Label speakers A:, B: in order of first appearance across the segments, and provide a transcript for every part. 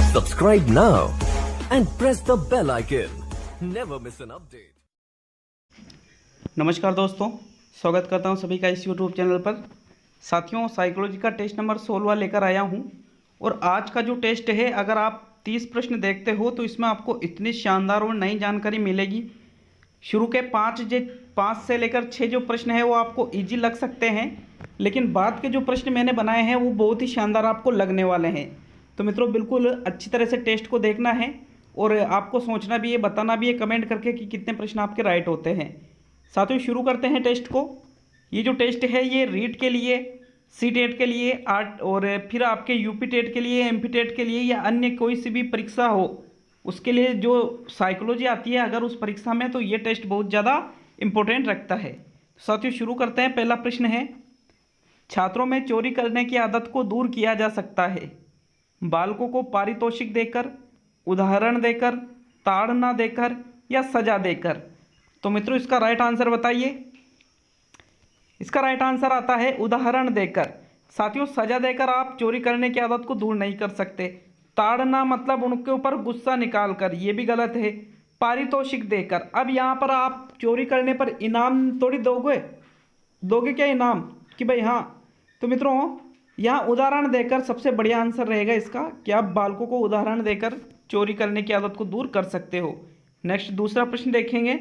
A: Subscribe now and press the bell icon. Never miss an update.
B: नमस्कार दोस्तों, स्वागत करता हूं सभी का इस YouTube चैनल पर। साथियों, साइकोलॉजी का टेस्ट नंबर 16 लेकर आया हूं और आज का जो टेस्ट है, अगर आप 30 प्रश्न देखते हो तो इसमें आपको इतनी शानदार और नई जानकारी मिलेगी। शुरू के 5 से लेकर 6 जो प्रश्न है वो आपको इजी लग सकते हैं, लेकिन बाद के जो प्रश्न मैंने बनाए हैं वो बहुत ही शानदार आपको लगने वाले हैं। तो मित्रों, बिल्कुल अच्छी तरह से टेस्ट को देखना है और आपको सोचना भी है, बताना भी है कमेंट करके कि कितने प्रश्न आपके राइट होते हैं। साथियों, शुरू करते हैं टेस्ट को। ये जो टेस्ट है ये रीट के लिए, सी टेट के लिए, आर्ट और फिर आपके यूपी टेट के लिए, एमपी टेट के लिए या अन्य कोई सी भी परीक्षा हो उसके लिए जो साइकोलॉजी आती है अगर उस परीक्षा में, तो ये टेस्ट बहुत ज़्यादा इम्पोर्टेंट रखता है। साथियों, शुरू करते हैं। पहला प्रश्न है, छात्रों में चोरी करने की आदत को दूर किया जा सकता है। बालकों को पारितोषिक देकर, उदाहरण देकर, ताड़ना देकर या सजा देकर। तो मित्रों, इसका राइट आंसर बताइए। इसका राइट आंसर आता है उदाहरण देकर। साथियों, सजा देकर आप चोरी करने की आदत को दूर नहीं कर सकते। ताड़ना मतलब उनके ऊपर गुस्सा निकाल कर, ये भी गलत है। पारितोषिक देकर, अब यहाँ पर आप चोरी करने पर इनाम थोड़ी दोगे क्या इनाम कि भाई हाँ। तो मित्रों, यहाँ उदाहरण देकर सबसे बढ़िया आंसर रहेगा इसका कि आप बालकों को उदाहरण देकर चोरी करने की आदत को दूर कर सकते हो। नेक्स्ट दूसरा प्रश्न देखेंगे।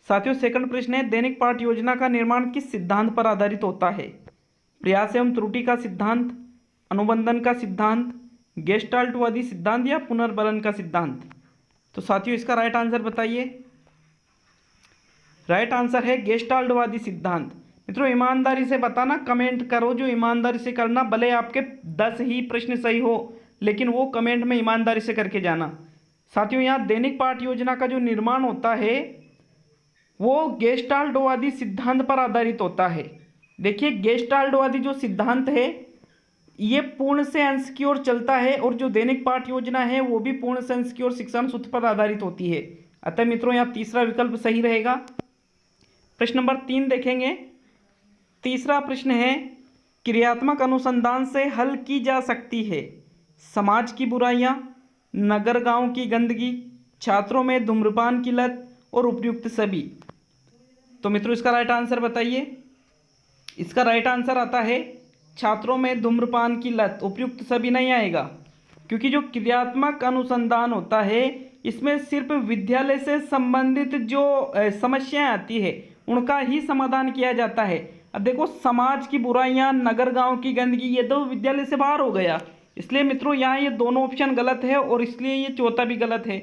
B: साथियों, सेकंड प्रश्न है, दैनिक पाठ योजना का निर्माण किस सिद्धांत पर आधारित होता है? प्रयास एवं त्रुटि का सिद्धांत, अनुबंधन का सिद्धांत, गेस्टाल्टवादी सिद्धांत या पुनर्बलन का सिद्धांत। तो साथियों, इसका राइट आंसर बताइए। राइट आंसर है गेस्टाल्टवादी सिद्धांत। मित्रों, ईमानदारी से बताना, कमेंट करो जो ईमानदारी से करना, भले आपके 10 ही प्रश्न सही हो लेकिन वो कमेंट में ईमानदारी से करके जाना। साथियों, यहाँ दैनिक पाठ योजना का जो निर्माण होता है वो गेस्टाल्टवादी सिद्धांत पर आधारित होता है। देखिए, गेस्टाल्टवादी जो सिद्धांत है ये पूर्ण से अंश की ओर चलता है और जो दैनिक पाठ योजना है वो भी पूर्ण से अंश की ओर शिक्षण सूत्र पर आधारित होती है। अतः मित्रों, यहाँ तीसरा विकल्प सही रहेगा। प्रश्न नंबर 3 देखेंगे। तीसरा प्रश्न है, क्रियात्मक अनुसंधान से हल की जा सकती है समाज की बुराइयां, नगर गांव की गंदगी, छात्रों में धूम्रपान की लत और उपयुक्त सभी। तो मित्रों, इसका राइट आंसर बताइए। इसका राइट आंसर आता है छात्रों में धूम्रपान की लत। उपयुक्त सभी नहीं आएगा, क्योंकि जो क्रियात्मक अनुसंधान होता है इसमें सिर्फ विद्यालय से संबंधित जो समस्याएं आती है उनका ही समाधान किया जाता है। अब देखो, समाज की बुराइयां, नगर गांव की गंदगी, ये तो विद्यालय से बाहर हो गया। इसलिए मित्रों, यहाँ ये दोनों ऑप्शन गलत है और इसलिए ये चौथा भी गलत है।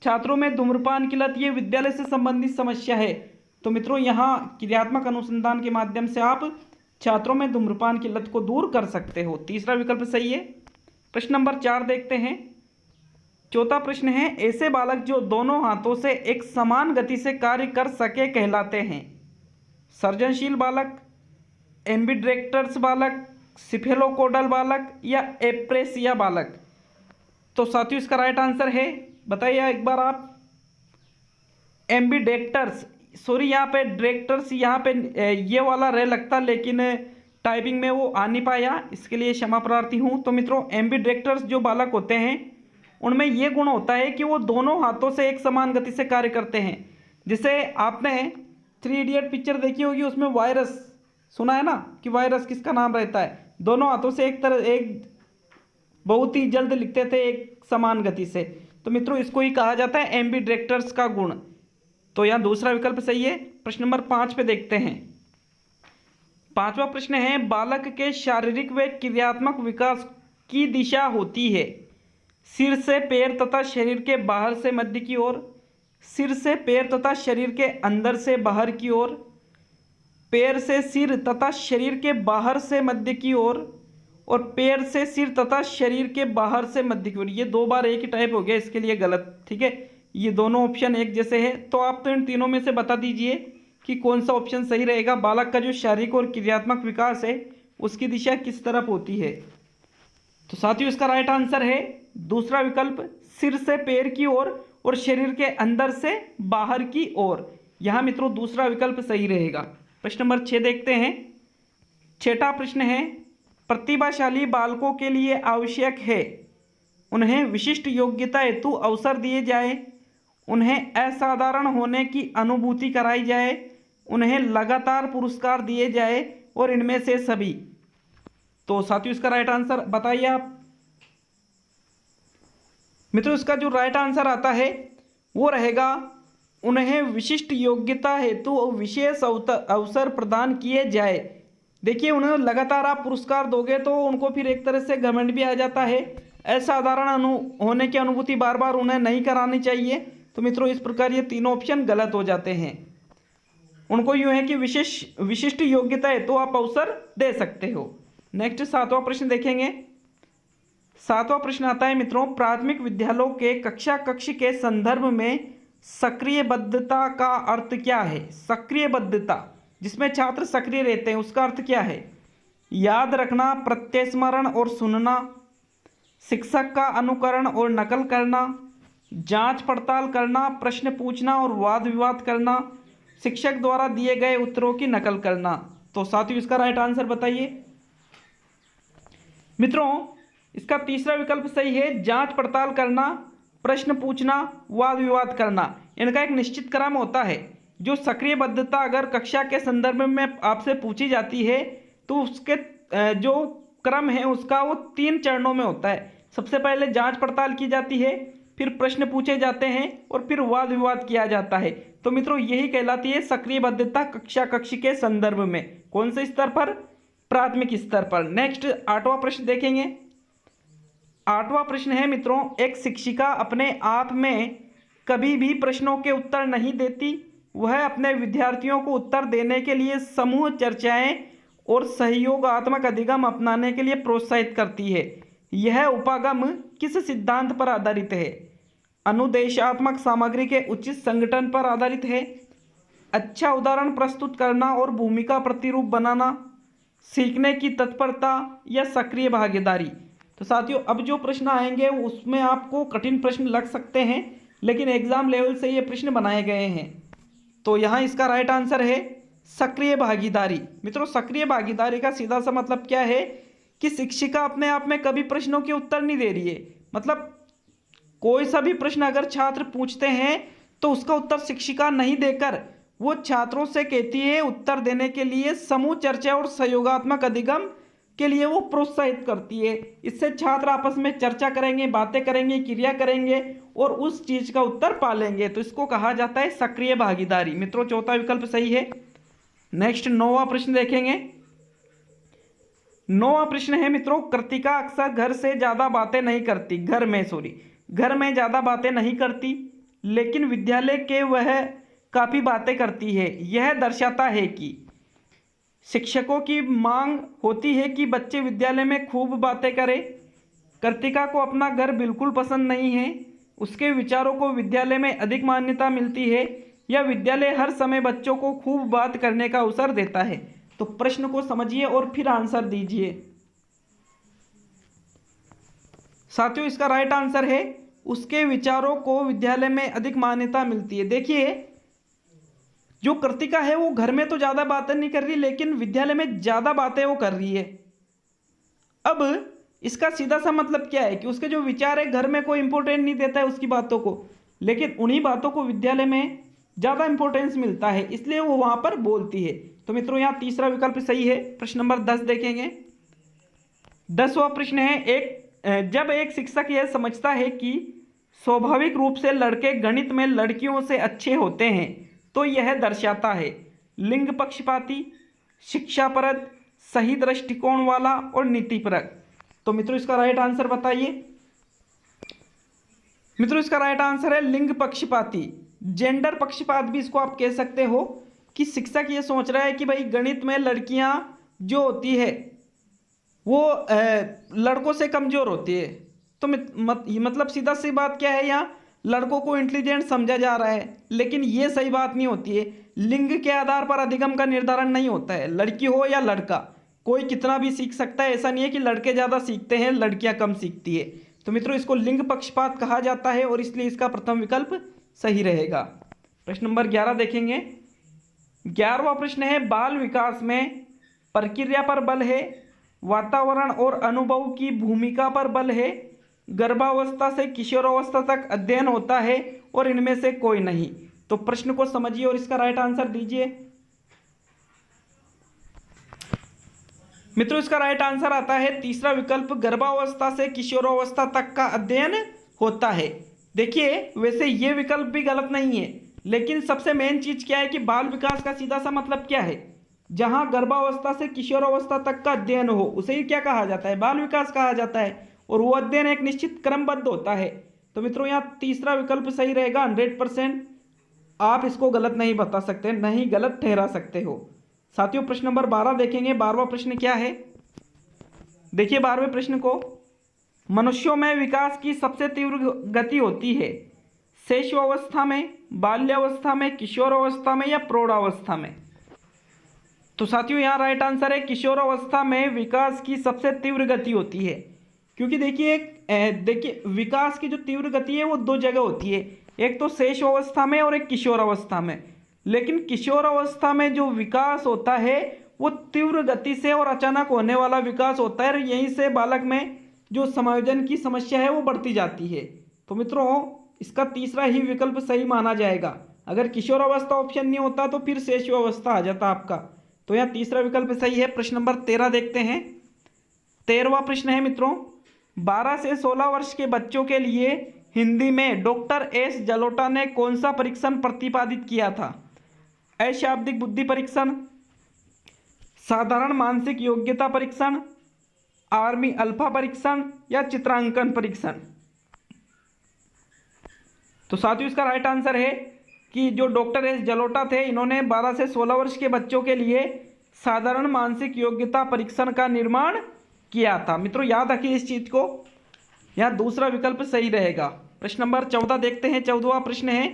B: छात्रों में धूम्रपान की लत ये विद्यालय से संबंधित समस्या है। तो मित्रों, यहाँ क्रियात्मक अनुसंधान के माध्यम से आप छात्रों में धूम्रपान की लत को दूर कर सकते हो। तीसरा विकल्प सही है। प्रश्न नंबर 4 देखते हैं। चौथा प्रश्न है, ऐसे बालक जो दोनों हाथों से एक समान गति से कार्य कर सके कहलाते हैं? सर्जनशील बालक, एम्बिडेक्टर्स बालक, सिफेलोकोडल बालक या एप्रेसिया बालक। तो साथियों, इसका राइट आंसर है, बताइए एक बार आप। एम्बिडेक्टर्स, सॉरी यहाँ पे डायरेक्टर्स, यहाँ पे ये वाला रह लगता लेकिन टाइपिंग में वो आ नहीं पाया, इसके लिए क्षमा प्रार्थी हूँ। तो मित्रों, एम्बिडेक्टर्स जो बालक होते हैं उनमें ये गुण होता है कि वो दोनों हाथों से एक समान गति से कार्य करते हैं। जैसे आपने 3 इडियट पिक्चर देखी होगी, उसमें वायरस सुना है ना कि वायरस किसका नाम रहता है? दोनों हाथों से एक बहुत ही जल्द लिखते थे एक समान गति से। तो मित्रों, इसको ही कहा जाता है एम्बिडेक्टर्स का गुण। तो यहाँ दूसरा विकल्प सही है। प्रश्न नंबर 5 पे देखते हैं। 5वां प्रश्न है, बालक के शारीरिक व क्रियात्मक विकास की दिशा होती है सिर से पैर तथा शरीर के बाहर से मध्य की ओर, सिर से पैर तथा शरीर के अंदर से बाहर की ओर, पैर से सिर तथा शरीर के बाहर से मध्य की ओर और पैर से सिर तथा शरीर के बाहर से मध्य की ओर। ये 2 बार एक ही टाइप हो गया, इसके लिए गलत। ठीक है, ये दोनों ऑप्शन एक जैसे है। तो आप तो इन तीनों में से बता दीजिए कि कौन सा ऑप्शन सही रहेगा। बालक का जो शारीरिक और क्रियात्मक विकास है उसकी दिशा किस तरफ होती है? तो साथियों, इसका राइट आंसर है दूसरा विकल्प, सिर से पैर की ओर और शरीर के अंदर से बाहर की ओर। यहाँ मित्रों दूसरा विकल्प सही रहेगा। प्रश्न नंबर 6 देखते हैं। 6वां प्रश्न है, प्रतिभाशाली बालकों के लिए आवश्यक है उन्हें विशिष्ट योग्यता हेतु अवसर दिए जाए, उन्हें असाधारण होने की अनुभूति कराई जाए, उन्हें लगातार पुरस्कार दिए जाए और इनमें से सभी। तो साथियों इसका राइट आंसर बताइए आप। मित्रों इसका जो राइट आंसर आता है वो रहेगा उन्हें विशिष्ट योग्यता हेतु विशेष अवसर प्रदान किए जाए। देखिए उन्हें लगातार आप पुरस्कार दोगे तो उनको फिर एक तरह से घमंड भी आ जाता है, असाधारण होने की अनुभूति बार बार उन्हें नहीं करानी चाहिए। तो मित्रों इस प्रकार ये तीनों ऑप्शन गलत हो जाते हैं। उनको यूं है कि विशिष्ट योग्यता है तो आप अवसर दे सकते हो। नेक्स्ट 7वां प्रश्न देखेंगे। 7वां प्रश्न आता है मित्रों, प्राथमिक विद्यालयों के कक्षा कक्ष के संदर्भ में सक्रियबद्धता का अर्थ क्या है? सक्रियबद्धता जिसमें छात्र सक्रिय रहते हैं उसका अर्थ क्या है? याद रखना, प्रत्यस्मरण और सुनना, शिक्षक का अनुकरण और नकल करना, जांच पड़ताल करना, प्रश्न पूछना और वाद विवाद करना, शिक्षक द्वारा दिए गए उत्तरों की नकल करना। तो साथियों इसका राइट आंसर बताइए। मित्रों इसका तीसरा विकल्प सही है, जांच पड़ताल करना, प्रश्न पूछना, वाद विवाद करना। इनका एक निश्चित क्रम होता है। जो सक्रियबद्धता अगर कक्षा के संदर्भ में आपसे पूछी जाती है तो उसके जो क्रम है उसका वो 3 चरणों में होता है। सबसे पहले जांच पड़ताल की जाती है, फिर प्रश्न पूछे जाते हैं और फिर वाद विवाद किया जाता है। तो मित्रों यही कहलाती है सक्रियबद्धता कक्षा कक्ष के संदर्भ में। कौन से स्तर पर? प्राथमिक स्तर पर। नेक्स्ट 8वां प्रश्न देखेंगे। 8वां प्रश्न है मित्रों, एक शिक्षिका अपने आप में कभी भी प्रश्नों के उत्तर नहीं देती, वह अपने विद्यार्थियों को उत्तर देने के लिए समूह चर्चाएं और सहयोगात्मक अधिगम अपनाने के लिए प्रोत्साहित करती है। यह उपागम किस सिद्धांत पर आधारित है? अनुदेशात्मक सामग्री के उचित संगठन पर आधारित है, अच्छा उदाहरण प्रस्तुत करना और भूमिका प्रतिरूप बनाना, सीखने की तत्परता या सक्रिय भागीदारी। तो साथियों अब जो प्रश्न आएंगे उसमें आपको कठिन प्रश्न लग सकते हैं, लेकिन एग्जाम लेवल से ये प्रश्न बनाए गए हैं। तो यहाँ इसका राइट आंसर है सक्रिय भागीदारी। मित्रों सक्रिय भागीदारी का सीधा सा मतलब क्या है कि शिक्षिका अपने आप में कभी प्रश्नों के उत्तर नहीं दे रही है। मतलब कोई सा भी प्रश्न अगर छात्र पूछते हैं तो उसका उत्तर शिक्षिका नहीं देकर वो छात्रों से कहती है उत्तर देने के लिए समूह चर्चा और सहयोगात्मक अधिगम के लिए वो प्रोत्साहित करती है। इससे छात्र आपस में चर्चा करेंगे, बातें करेंगे, क्रिया करेंगे और उस चीज का उत्तर पालेंगे। तो इसको कहा जाता है सक्रिय भागीदारी। मित्रों चौथा विकल्प सही है। नेक्स्ट 9वां प्रश्न देखेंगे। 9वां प्रश्न है मित्रों, कृतिका अक्सर घर में ज्यादा बातें नहीं करती, लेकिन विद्यालय के वह काफी बातें करती है। यह दर्शाता है कि शिक्षकों की मांग होती है कि बच्चे विद्यालय में खूब बातें करें। कृतिका को अपना घर बिल्कुल पसंद नहीं है, उसके विचारों को विद्यालय में अधिक मान्यता मिलती है, या विद्यालय हर समय बच्चों को खूब बात करने का अवसर देता है। तो प्रश्न को समझिए और फिर आंसर दीजिए। साथियों इसका राइट आंसर है उसके विचारों को विद्यालय में अधिक मान्यता मिलती है। देखिए जो कृतिका है वो घर में तो ज्यादा बातें नहीं कर रही, लेकिन विद्यालय में ज्यादा बातें वो कर रही है। अब इसका सीधा सा मतलब क्या है कि उसके जो विचार है घर में कोई इंपॉर्टेंट नहीं देता है उसकी बातों को, लेकिन उन्हीं बातों को विद्यालय में ज्यादा इंपॉर्टेंस मिलता है, इसलिए वो वहां पर बोलती है। तो मित्रों यहाँ तीसरा विकल्प सही है। प्रश्न नंबर 10 देखेंगे। 10वां प्रश्न है, जब एक शिक्षक यह समझता है कि स्वाभाविक रूप से लड़के गणित में लड़कियों से अच्छे होते हैं तो यह दर्शाता है लिंग पक्षपाती, शिक्षापरक, सही दृष्टिकोण वाला और नीतिपरक। तो मित्रों इसका राइट आंसर बताइए। मित्रों इसका राइट आंसर है लिंग पक्षपाती, जेंडर पक्षपात भी इसको आप कह सकते हो कि शिक्षक ये सोच रहा है कि भाई गणित में लड़कियां जो होती है वो लड़कों से कमजोर होती है। तो मतलब सीधा सी बात क्या है, यहाँ लड़कों को इंटेलिजेंट समझा जा रहा है, लेकिन ये सही बात नहीं होती है। लिंग के आधार पर अधिगम का निर्धारण नहीं होता है। लड़की हो या लड़का, कोई कितना भी सीख सकता है। ऐसा नहीं है कि लड़के ज़्यादा सीखते हैं लड़कियां कम सीखती है। तो मित्रों इसको लिंग पक्षपात कहा जाता है और इसलिए इसका प्रथम विकल्प सही रहेगा। प्रश्न नंबर 11 देखेंगे। 11वां प्रश्न है, बाल विकास में प्रक्रिया पर बल है, वातावरण और अनुभव की भूमिका पर बल है, गर्भावस्था से किशोरावस्था तक अध्ययन होता है और इनमें से कोई नहीं। तो प्रश्न को समझिए और इसका राइट आंसर दीजिए। मित्रों, इसका राइट आंसर आता है तीसरा विकल्प, गर्भावस्था से किशोरावस्था तक का अध्ययन होता है। देखिए, वैसे ये विकल्प भी गलत नहीं है, लेकिन सबसे मेन चीज क्या है कि बाल विकास का सीधा सा मतलब क्या है? जहां गर्भावस्था से किशोरावस्था तक का अध्ययन हो उसे ही क्या कहा जाता है? बाल विकास कहा जाता है, और वो अध्ययन एक निश्चित क्रमबद्ध होता है। तो मित्रों, यहाँ तीसरा विकल्प सही रहेगा 100%। आप इसको गलत नहीं बता सकते, नहीं गलत ठहरा सकते हो। साथियों, प्रश्न नंबर 12 देखेंगे। 12वां प्रश्न क्या है? देखिए 12वें प्रश्न को, मनुष्यों में विकास की सबसे तीव्र गति होती है शैशवावस्था में, बाल्यावस्था में, किशोरावस्था में या प्रौढ़ावस्था में? तो साथियों, यहाँ राइट आंसर है किशोरावस्था में विकास की सबसे तीव्र गति होती है। क्योंकि देखिए विकास की जो तीव्र गति है वो दो जगह होती है, एक तो शैशवावस्था में और एक किशोरावस्था में। लेकिन किशोरावस्था में जो विकास होता है वो तीव्र गति से और अचानक होने वाला विकास होता है, और यहीं से बालक में जो समायोजन की समस्या है वो बढ़ती जाती है। तो मित्रों, इसका तीसरा ही विकल्प सही माना जाएगा। अगर किशोरावस्था ऑप्शन नहीं होता तो फिर शैशवावस्था आ जाता आपका। तो यहाँ तीसरा विकल्प सही है। प्रश्न नंबर 13 देखते हैं। 13वां प्रश्न है मित्रों, 12 से 16 वर्ष के बच्चों के लिए हिंदी में डॉक्टर एस जलोटा ने कौन सा परीक्षण प्रतिपादित किया था? अशाब्दिक बुद्धि परीक्षण, साधारण मानसिक योग्यता परीक्षण, आर्मी अल्फा परीक्षण या चित्रांकन परीक्षण? तो साथियों, इसका राइट आंसर है कि जो डॉक्टर एस जलोटा थे, इन्होंने 12 से 16 वर्ष के बच्चों के लिए साधारण मानसिक योग्यता परीक्षण का निर्माण किया था। मित्रों, याद रखिए इस चीज को, यहाँ दूसरा विकल्प सही रहेगा। प्रश्न नंबर 14 देखते हैं। 14वां प्रश्न है,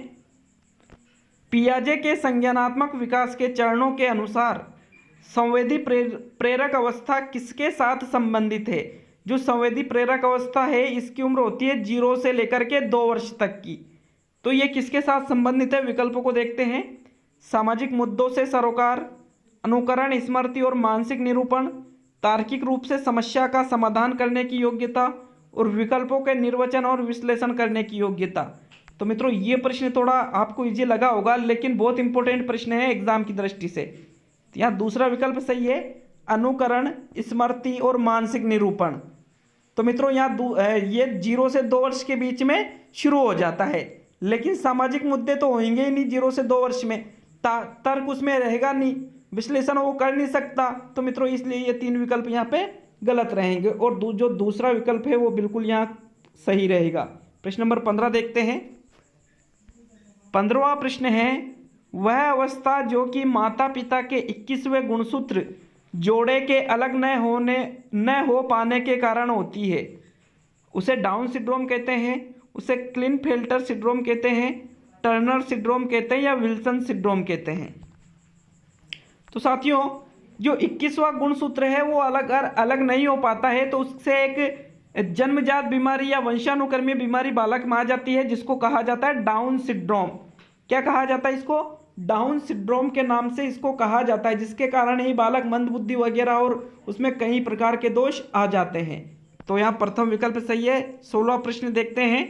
B: पियाजे के संज्ञानात्मक विकास के चरणों के अनुसार संवेदी प्रेरक अवस्था किसके साथ संबंधित है? जो संवेदी प्रेरक अवस्था है इसकी उम्र होती है 0 से लेकर के 2 वर्ष तक की। तो ये किसके साथ संबंधित है? विकल्पों को देखते हैं। सामाजिक मुद्दों से सरोकार, अनुकरण, स्मृति और मानसिक निरूपण, तार्किक रूप से समस्या का समाधान करने की योग्यता और विकल्पों के निर्वचन और विश्लेषण करने की योग्यता। तो मित्रों, ये प्रश्न थोड़ा आपको इजी लगा होगा, लेकिन बहुत इंपॉर्टेंट प्रश्न है एग्जाम की दृष्टि से। तो यहाँ दूसरा विकल्प सही है, अनुकरण, स्मृति और मानसिक निरूपण। तो मित्रों, यहाँ ये 0 से 2 वर्ष के बीच में शुरू हो जाता है, लेकिन सामाजिक मुद्दे तो होंगे ही नहीं 0 से 2 वर्ष में, तर्क उसमें रहेगा नहीं, विश्लेषण वो कर नहीं सकता। तो मित्रों, इसलिए ये 3 विकल्प यहाँ पे गलत रहेंगे, और जो दूसरा विकल्प है वो बिल्कुल यहाँ सही रहेगा। प्रश्न नंबर 15 देखते हैं। 15वां प्रश्न है, वह अवस्था जो कि माता पिता के 21वें गुणसूत्र जोड़े के अलग न हो पाने के कारण होती है, उसे डाउन सिंड्रोम कहते हैं, उसे क्लिनफेल्टर सिंड्रोम कहते हैं, टर्नर सिंड्रोम कहते हैं या विल्सन सिंड्रोम कहते हैं? तो साथियों, जो 21वां गुणसूत्र है वो अलग नहीं हो पाता है, तो उससे एक जन्मजात बीमारी या वंशानुक्रमीय बीमारी बालक में आ जाती है, जिसको कहा जाता है डाउन सिंड्रोम। क्या कहा जाता है इसको? डाउन सिंड्रोम के नाम से इसको कहा जाता है, जिसके कारण ही बालक मंदबुद्धि वगैरह और उसमें कई प्रकार के दोष आ जाते हैं। तो यहाँ प्रथम विकल्प सही है। 16वां प्रश्न देखते हैं।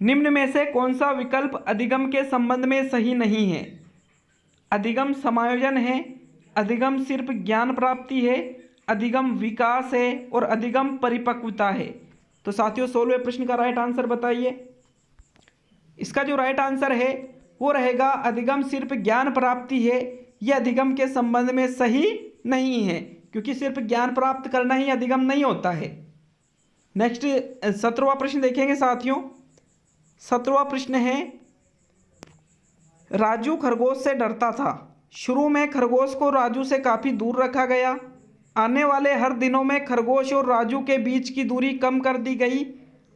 B: निम्न में से कौन सा विकल्प अधिगम के संबंध में सही नहीं है? अधिगम समायोजन है, अधिगम सिर्फ ज्ञान प्राप्ति है, अधिगम विकास है और अधिगम परिपक्वता है? तो साथियों, 16वें प्रश्न का राइट आंसर बताइए। इसका जो राइट आंसर है वो रहेगा अधिगम सिर्फ ज्ञान प्राप्ति है। यह अधिगम के संबंध में सही नहीं है, क्योंकि सिर्फ ज्ञान प्राप्त करना ही अधिगम नहीं होता है। नेक्स्ट 17वां प्रश्न देखेंगे साथियों। 17वां प्रश्न है, राजू खरगोश से डरता था। शुरू में खरगोश को राजू से काफ़ी दूर रखा गया। आने वाले हर दिनों में खरगोश और राजू के बीच की दूरी कम कर दी गई।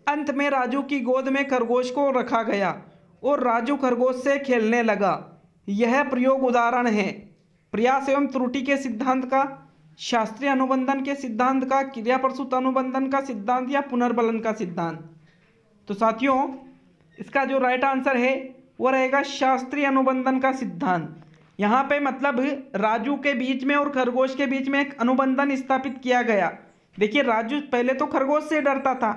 B: अंत में राजू की गोद में खरगोश को रखा गया और राजू खरगोश से खेलने लगा। यह प्रयोग उदाहरण है प्रयास एवं त्रुटि के सिद्धांत का, शास्त्रीय अनुबंधन के सिद्धांत का, क्रिया प्रसूत अनुबंधन का सिद्धांत या पुनर्बलन का सिद्धांत? तो साथियों, इसका जो राइट आंसर है वो रहेगा शास्त्रीय अनुबंधन का सिद्धांत। यहाँ पे मतलब राजू के बीच में और खरगोश के बीच में एक अनुबंधन स्थापित किया गया। देखिए, राजू पहले तो खरगोश से डरता था,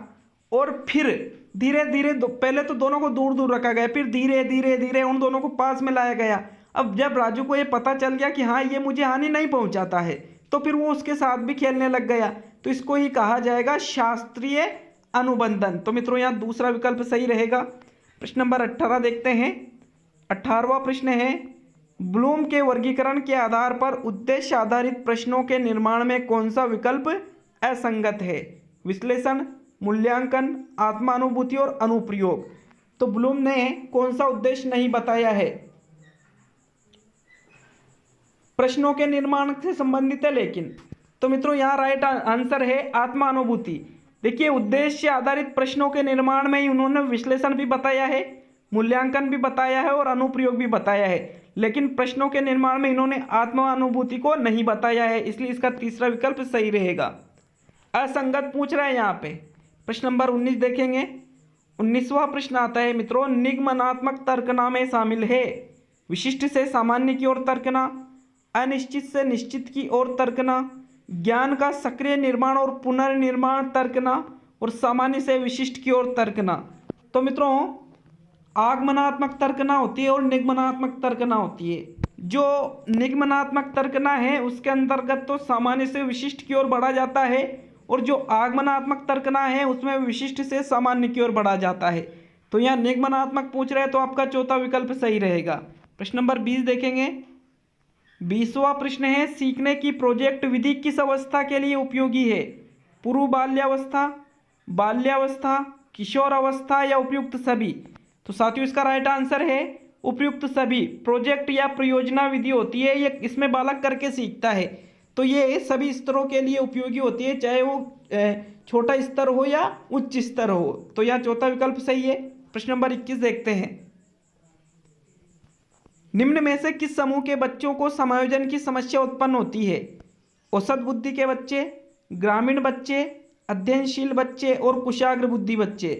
B: और फिर धीरे धीरे पहले तो दोनों को दूर दूर रखा गया, फिर धीरे धीरे धीरे उन दोनों को पास में लाया गया। अब जब राजू को ये पता चल गया कि हाँ ये मुझे हानि नहीं पहुंचाता है, तो फिर वो उसके साथ भी खेलने लग गया। तो इसको ही कहा जाएगा शास्त्रीय अनुबंधन। तो मित्रों यहाँ दूसरा विकल्प सही रहेगा। प्रश्न नंबर 18 देखते हैं। 18वां प्रश्न है, ब्लूम के वर्गीकरण के आधार पर उद्देश्य आधारित प्रश्नों के निर्माण में कौन सा विकल्प असंगत है? विश्लेषण, मूल्यांकन, आत्मानुभूति और अनुप्रयोग। तो ब्लूम ने कौन सा उद्देश्य नहीं बताया है? प्रश्नों के निर्माण से संबंधित है लेकिन। तो मित्रों यहाँ राइट आंसर है आत्मानुभूति। देखिए उद्देश्य आधारित प्रश्नों के निर्माण में ही उन्होंने विश्लेषण भी बताया है, मूल्यांकन भी बताया है और अनुप्रयोग भी बताया है, लेकिन प्रश्नों के निर्माण में इन्होंने आत्मानुभूति को नहीं बताया है, इसलिए इसका तीसरा विकल्प सही रहेगा। असंगत पूछ रहा है यहाँ पे। प्रश्न नंबर 19 देखेंगे। 19वां प्रश्न आता है मित्रों, निगमनात्मक तर्कना में शामिल है विशिष्ट से सामान्य की ओर तर्कना, अनिश्चित से निश्चित की ओर तर्कना, ज्ञान का सक्रिय निर्माण और पुनर्निर्माण तर्कना और सामान्य से विशिष्ट की ओर तर्कना। तो मित्रों आगमनात्मक तर्कना होती है और निगमनात्मक तर्कना होती है। जो निगमनात्मक तर्कना है उसके अंतर्गत तो सामान्य से विशिष्ट की ओर बढ़ा जाता है, और जो आगमनात्मक तर्कना है उसमें विशिष्ट से सामान्य की ओर बढ़ा जाता है। तो यहाँ निगमनात्मक पूछ रहे हैं तो आपका चौथा विकल्प सही रहेगा। प्रश्न नंबर 20 देखेंगे। 20वां प्रश्न है, सीखने की प्रोजेक्ट विधि किस अवस्था के लिए उपयोगी है? पूर्व बाल्यावस्था, बाल्यावस्था, किशोर अवस्था या उपयुक्त सभी? तो साथियों इसका राइट आंसर है उपयुक्त सभी। प्रोजेक्ट या परियोजना विधि होती है, ये इसमें बालक करके सीखता है, तो ये सभी स्तरों के लिए उपयोगी होती है, चाहे वो छोटा स्तर हो या उच्च स्तर हो। तो यह चौथा विकल्प सही है। प्रश्न नंबर 21 देखते हैं। निम्न में से किस समूह के बच्चों को समायोजन की समस्या उत्पन्न होती है? औसत बुद्धि के बच्चे, ग्रामीण बच्चे, अध्ययनशील बच्चे और कुशाग्र बुद्धि बच्चे।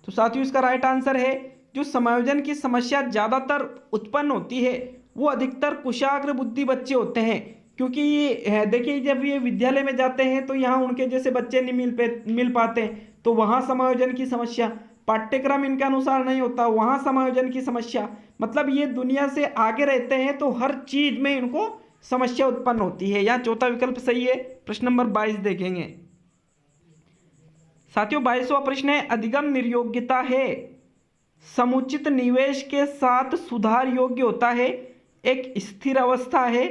B: तो साथियों इसका राइट आंसर है जो समायोजन की समस्या ज़्यादातर उत्पन्न होती है वो अधिकतर कुशाग्र बुद्धि बच्चे होते हैं, क्योंकि ये देखिए जब ये विद्यालय में जाते हैं तो यहाँ उनके जैसे बच्चे नहीं मिल पाते, तो वहाँ समायोजन की समस्या, पाठ्यक्रम इनके अनुसार नहीं होता, वहाँ समायोजन की समस्या, मतलब ये दुनिया से आगे रहते हैं तो हर चीज में इनको समस्या उत्पन्न होती है। यहाँ चौथा विकल्प सही है। प्रश्न नंबर 22 देखेंगे। साथियों 22वां प्रश्न है, अधिगम निर्योग्यता है समुचित निवेश के साथ सुधार योग्य होता है, एक स्थिर अवस्था है,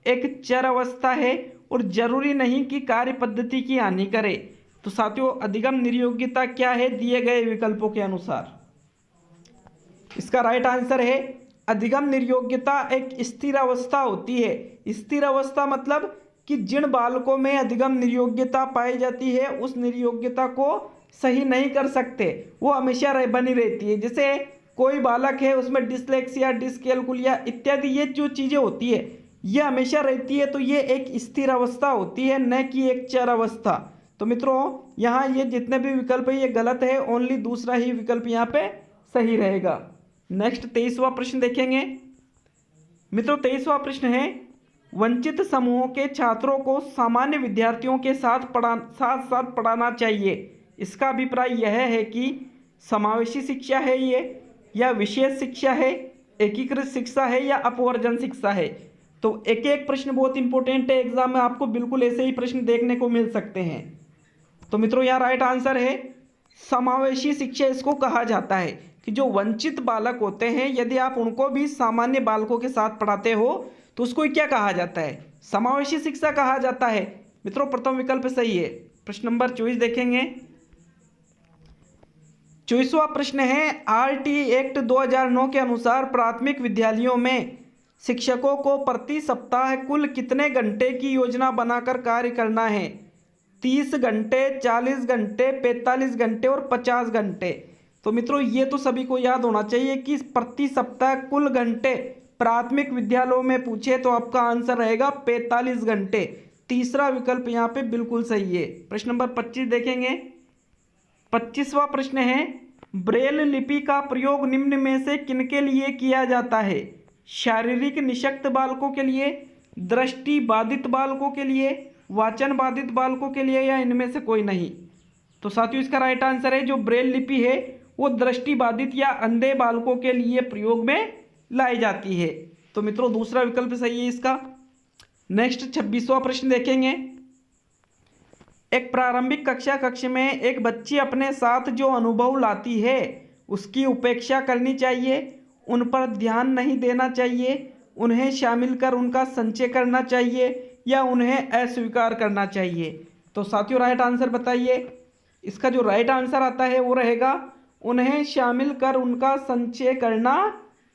B: एक चर अवस्था है और जरूरी नहीं कि कार्य पद्धति की हानि करे। तो साथियों अधिगम निर्योग्यता क्या है दिए गए विकल्पों के अनुसार? इसका राइट आंसर है अधिगम निर्योग्यता एक स्थिर अवस्था होती है। स्थिर अवस्था मतलब कि जिन बालकों में अधिगम निर्योग्यता पाई जाती है उस निर्योग्यता को सही नहीं कर सकते, वो हमेशा बनी रहती है। जैसे कोई बालक है उसमें डिसलेक्सिया, डिसकैल्कुलिया इत्यादि ये जो चीज़ें होती है ये हमेशा रहती है, तो ये एक स्थिर अवस्था होती है, न कि एक चर अवस्था। तो मित्रों यहाँ ये जितने भी विकल्प है ये गलत है, ओनली दूसरा ही विकल्प यहाँ पे सही रहेगा। नेक्स्ट 23वां प्रश्न देखेंगे। मित्रों 23वां प्रश्न है, वंचित समूहों के छात्रों को सामान्य विद्यार्थियों के साथ साथ पढ़ाना चाहिए। इसका अभिप्राय यह है कि समावेशी शिक्षा है ये, या विशेष शिक्षा है, एकीकृत शिक्षा है या अपवर्जन शिक्षा है। तो एक एक प्रश्न बहुत इंपॉर्टेंट है, एग्जाम में आपको बिल्कुल ऐसे ही प्रश्न देखने को मिल सकते हैं। तो मित्रों यहाँ राइट आंसर है समावेशी शिक्षा इसको कहा जाता है, कि जो वंचित बालक होते हैं यदि आप उनको भी सामान्य बालकों के साथ पढ़ाते हो तो उसको क्या कहा जाता है? समावेशी शिक्षा कहा जाता है। मित्रों प्रथम विकल्प सही है। प्रश्न नंबर 24 देखेंगे। 24वां प्रश्न है, RT एक्ट 2009 के अनुसार प्राथमिक विद्यालयों में शिक्षकों को प्रति सप्ताह कुल कितने घंटे की योजना बनाकर कार्य करना है? 30 घंटे, 40 घंटे, 45 घंटे और 50 घंटे। तो मित्रों ये तो सभी को याद होना चाहिए कि प्रति सप्ताह कुल घंटे प्राथमिक विद्यालयों में पूछे तो आपका आंसर रहेगा 45 घंटे। तीसरा विकल्प यहाँ पे बिल्कुल सही है। प्रश्न नंबर 25 देखेंगे। 25वां प्रश्न है, ब्रेल लिपि का प्रयोग निम्न में से किनके लिए किया जाता है? शारीरिक निशक्त बालकों के लिए, दृष्टि बाधित बालकों के लिए, वाचन बाधित बालकों के लिए, या इनमें से कोई नहीं? तो तो साथियों इसका राइट आंसर है जो ब्रेल लिपि है वो दृष्टिबाधित या अंधे बालकों के लिए प्रयोग में लाई जाती है। तो मित्रों दूसरा विकल्प सही है इसका। नेक्स्ट 26वां प्रश्न देखेंगे। एक प्रारंभिक कक्ष में एक बच्ची अपने साथ जो अनुभव लाती है उसकी उपेक्षा करनी चाहिए, उन पर ध्यान नहीं देना चाहिए, उन्हें शामिल कर उनका संचय करना चाहिए या उन्हें अस्वीकार करना चाहिए। तो साथियों राइट आंसर बताइए। इसका जो राइट आंसर आता है वो रहेगा उन्हें शामिल कर उनका संचय करना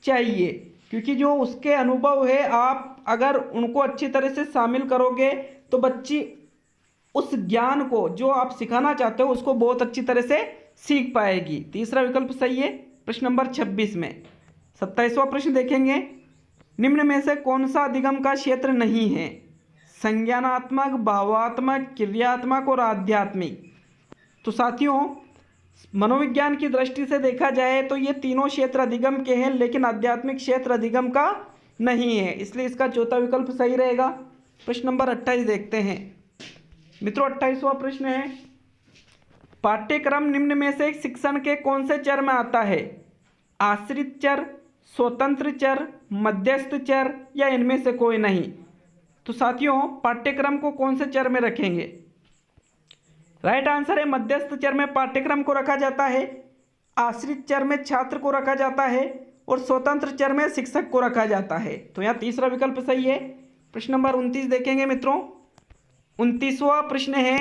B: चाहिए, क्योंकि जो उसके अनुभव है आप अगर उनको अच्छी तरह से शामिल करोगे तो बच्ची उस ज्ञान को जो आप सिखाना चाहते हो उसको बहुत अच्छी तरह से सीख पाएगी। तीसरा विकल्प सही है प्रश्न नंबर 26 में। 27वां प्रश्न देखेंगे। निम्न में से कौन सा अधिगम का क्षेत्र नहीं है? संज्ञानात्मक, भावात्मक, क्रियात्मक और आध्यात्मिक। तो साथियों मनोविज्ञान की दृष्टि से देखा जाए तो ये तीनों क्षेत्र अधिगम के हैं, लेकिन आध्यात्मिक क्षेत्र अधिगम का नहीं है, इसलिए इसका चौथा विकल्प सही रहेगा। प्रश्न नंबर 28 देखते हैं मित्रों। 28वां प्रश्न है पाठ्यक्रम निम्न में से शिक्षण के कौन से चर में आता है? आश्रित चर, स्वतंत्र चर, मध्यस्थ चर या इनमें से कोई नहीं। तो साथियों पाठ्यक्रम को कौन से चर में रखेंगे? राइट आंसर है मध्यस्थ चर में पाठ्यक्रम को रखा जाता है, आश्रित चर में छात्र को रखा जाता है और स्वतंत्र चर में शिक्षक को रखा जाता है। तो यहाँ तीसरा विकल्प सही है। प्रश्न नंबर 29 देखेंगे मित्रों। 29वां प्रश्न है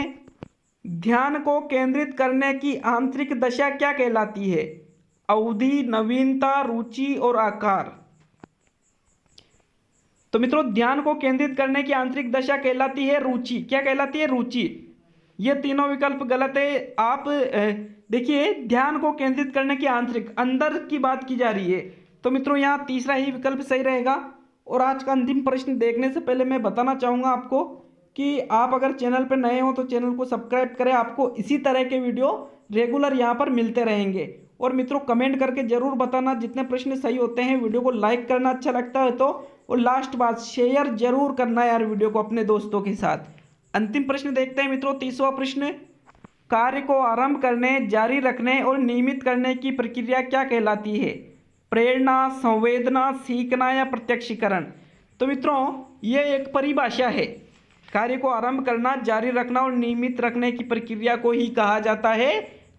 B: ध्यान को केंद्रित करने की आंतरिक दशा क्या कहलाती है? अवधि, नवीनता, रुचि और आकार। तो मित्रों ध्यान को केंद्रित करने की आंतरिक दशा कहलाती है रुचि। क्या कहलाती है? रुचि। ये तीनों विकल्प गलत है। आप देखिए ध्यान को केंद्रित करने की आंतरिक अंदर की बात की जा रही है, तो मित्रों यहाँ तीसरा ही विकल्प सही रहेगा। और आज का अंतिम प्रश्न देखने से पहले मैं बताना चाहूँगा आपको कि आप अगर चैनल पर नए हो तो चैनल को सब्सक्राइब करें, आपको इसी तरह के वीडियो रेगुलर यहाँ पर मिलते रहेंगे। और मित्रों कमेंट करके जरूर बताना जितने प्रश्न सही होते हैं। वीडियो को लाइक करना अच्छा लगता है तो, और लास्ट बात शेयर जरूर करना यार वीडियो को अपने दोस्तों के साथ। अंतिम प्रश्न देखते हैं मित्रों। 30वां प्रश्न कार्य को आरंभ करने, जारी रखने और नियमित करने की प्रक्रिया क्या कहलाती है? प्रेरणा, संवेदना, सीखना या प्रत्यक्षीकरण। तो मित्रों ये एक परिभाषा है। कार्य को आरंभ करना, जारी रखना और नियमित रखने की प्रक्रिया को ही कहा जाता है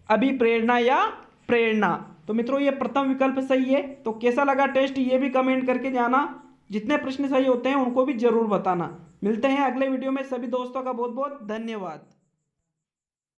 B: अभिप्रेरणा या प्रेरणा। तो मित्रों ये प्रथम विकल्प सही है। तो कैसा लगा टेस्ट ये भी कमेंट करके जाना। जितने प्रश्न सही होते हैं उनको भी जरूर बताना। मिलते हैं अगले वीडियो में। सभी दोस्तों का बहुत बहुत धन्यवाद।